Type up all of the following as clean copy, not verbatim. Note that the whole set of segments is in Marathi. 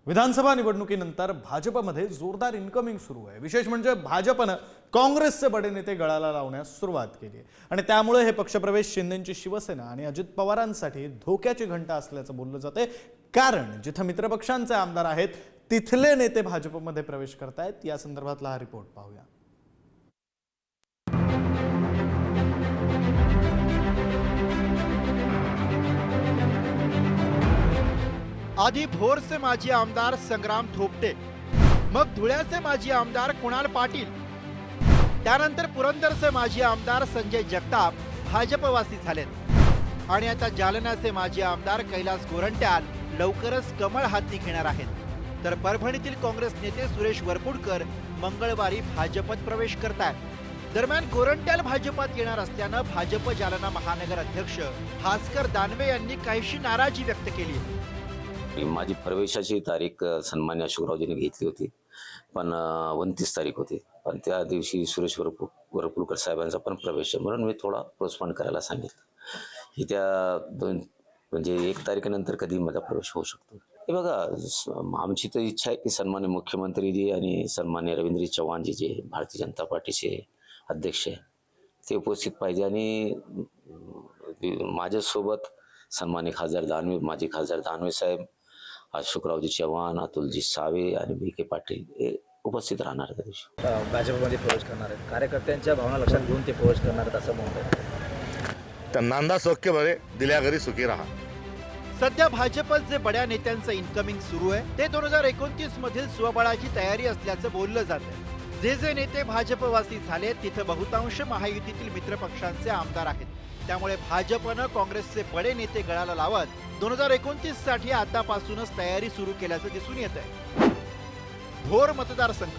विधानसभा निवडणुकीनंतर भाजपमध्ये जोरदार इन्कमिंग सुरू आहे। विशेष म्हणजे भाजपनं काँग्रेसचे बडे नेते गळाला लावण्यास सुरुवात केली आहे आणि त्यामुळे हे पक्षप्रवेश शिंदेंची शिवसेना आणि अजित पवारांसाठी धोक्याची घंटा असल्याचं बोललं जाते। कारण जिथे मित्रपक्षांचे आमदार आहेत तिथले नेते भाजपमध्ये प्रवेश करतायत। या संदर्भातला हा रिपोर्ट पाहूया। आधी भोरचे माजी आमदार संग्राम थोपटे, मग धुळ्याचे माजी आमदार कुणाल पाटील, त्यानंतर पुरंदरचे माजी आमदार संजय जगताप भाजपवासी झालेत आणि आता जालन्याचे माजी आमदार कैलास गोरंट्याल लवकरच कमळ हाती घेणार आहेत। तर परभणीतील काँग्रेस नेते सुरेश वरपुडकर मंगळवारी भाजपत प्रवेश करतात। दरम्यान गोरंट्याल भाजपात येणार असल्यानं भाजप जालना महानगर अध्यक्ष भास्कर दानवे यांनी काहीशी नाराजी व्यक्त केली आहे। माझी प्रवेशाची तारीख सन्मान्य अशोकरावजींनी घेतली होती, पण 29 तारीख होती, पण त्या दिवशी सुरेश वरपुडकर साहेबांचा पण प्रवेश आहे, म्हणून मी थोडा पोस्टपोन करायला सांगितलं। ही त्या दोन म्हणजे 1 तारखेनंतर कधी माझा प्रवेश होऊ शकतो। हे बघा, आमची तर इच्छा आहे की सन्मान्य मुख्यमंत्रीजी आणि सन्मान्य रवींद्र चव्हाणजी जे भारतीय जनता पार्टीचे अध्यक्ष आहे ते उपस्थित पाहिजे आणि माझ्यासोबत सन्मान्य खासदार दानवे, माजी खासदार दानवे साहेब, अशोकरावजी चव्हाण, अतुलजी सावे आणि बी.के. पाटील हे उपस्थित राहणार त्या दिवशी। भाजपमध्ये प्रवेश करणार आहेत, कार्यकर्त्यांच्या भावना लक्षात घेऊन ते प्रवेश करणार आहेत असं म्हणतात। तर नांदा सौख्य बरे, दिल्या घरी सुखी राहा। सध्या भाजपत जे बड्या नेत्यांचं इन्कमिंग सुरू आहे ते 2029 मधील स्वबळाची तयारी असल्याचं बोललं जातं। जे नेते भाजपवासी झाले तिथे बहुतांश महायुतीतील मित्रपक्षांचे आमदार आहेत, त्यामुळे भाजपनं काँग्रेसचे बडे नेते गळाला लावत 2029 साठी आतापासूनच तयारी सुरू केल्याचं दिसून येत आहे। भोर मतदारसंघ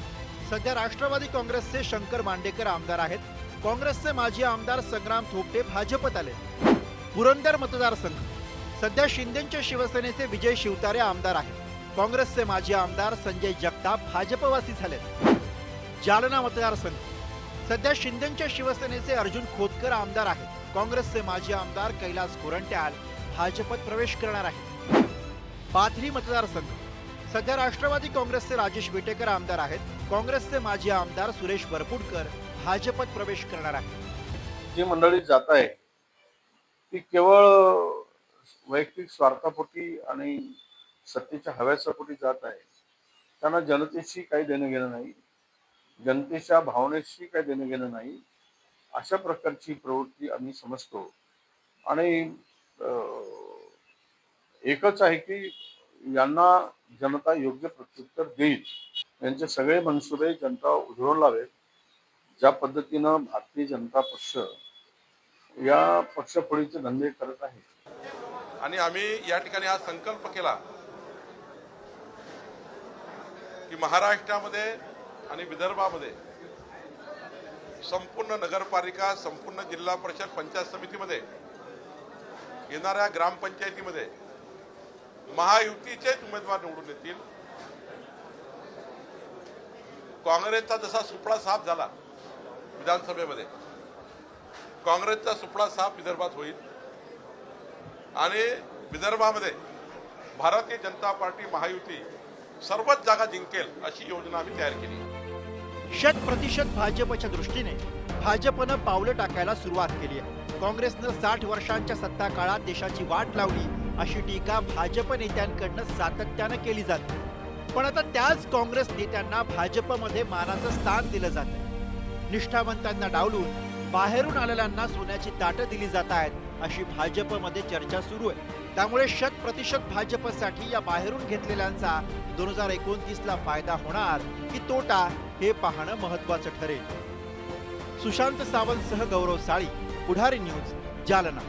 सध्या राष्ट्रवादी काँग्रेसचे शंकर मांडेकर आमदार आहेत, काँग्रेसचे माजी आमदार संग्राम थोपटे भाजपत आले। पुरंदर मतदारसंघ सध्या शिंदेंच्या शिवसेनेचे विजय शिवतारे आमदार आहेत, काँग्रेसचे माजी आमदार संजय जगताप भाजपवासी झालेत। जालना मतदारसंघ सध्या शिंदेंच्या शिवसेनेचे अर्जुन खोतकर आमदार आहेत, काँग्रेसचे माजी आमदार कैलास गोरंट्याल भाजपत प्रवेश करणार आहेत। पाथरी मतदारसंघ सध्या राष्ट्रवादी काँग्रेसचे राजेश विटेकर आमदार आहेत, काँग्रेसचे माजी आमदार सुरेश वरपुडकर भाजपत प्रवेश करणार आहेत। जी मंडळी जात आहे ती केवळ वैयक्तिक स्वार्थापोटी आणि सत्तेच्या हव्यासापोटी जात आहे। त्यांना जनतेशी काही देणं घेणं नाही, जनतेच्या भावनेशी काही देणं घेणं नाही, अशा प्रकारची प्रवृत्ती आम्ही समजतो। आणि एकच आहे की यांना जनता योग्य प्रत्युत्तर देईल। यांचे सगळे मनसुबे जनता उधळून लावेल। ज्या पद्धतीनं भारतीय जनता पक्ष या पक्षफोडीचे धंदे करत आहे आणि आम्ही या ठिकाणी हा संकल्प केला की महाराष्ट्रामध्ये आणि विदर्भामध्ये संपूर्ण नगरपालिका, संपूर्ण जिल्हा परिषद, पंचायत समितीमध्ये, येणाऱ्या ग्रामपंचायतीमध्ये महायुतीचेच उमेदवार निवडून येतील। काँग्रेसचा जसा सुपडा साफ झाला विधानसभेमध्ये, काँग्रेसचा सुपडा साफ विदर्भात होईल आणि विदर्भामध्ये भारतीय जनता पार्टी महायुती सर्वच जागा जिंकेल अशी योजना आम्ही तयार केली। 100% भाजपच्या दृष्टीने भाजपनं पावलं टाकायला सुरुवात केली आहे। काँग्रेसनं 60 वर्षांच्या सत्ता काळात देशाची वाट लावली अशी टीका भाजप नेत्यांकडनं सातत्यानं केली जाते, पण आता त्याच काँग्रेस नेत्यांना भाजपमध्ये मानाचं स्थान दिलं जातं। निष्ठावंतांना डावलून बाहेरून आलेल्यांना सोन्याची ताटं दिली जात आहेत अशी भाजपमध्ये चर्चा सुरू आहे। त्यामुळे 100% भाजपसाठी या बाहेरून घेतलेल्यांचा 2029ला फायदा होणार की तोटा हे पाहणं महत्वाचं ठरेल। सुशांत सावंतसह गौरव साळी, पुढारी न्यूज, जालना।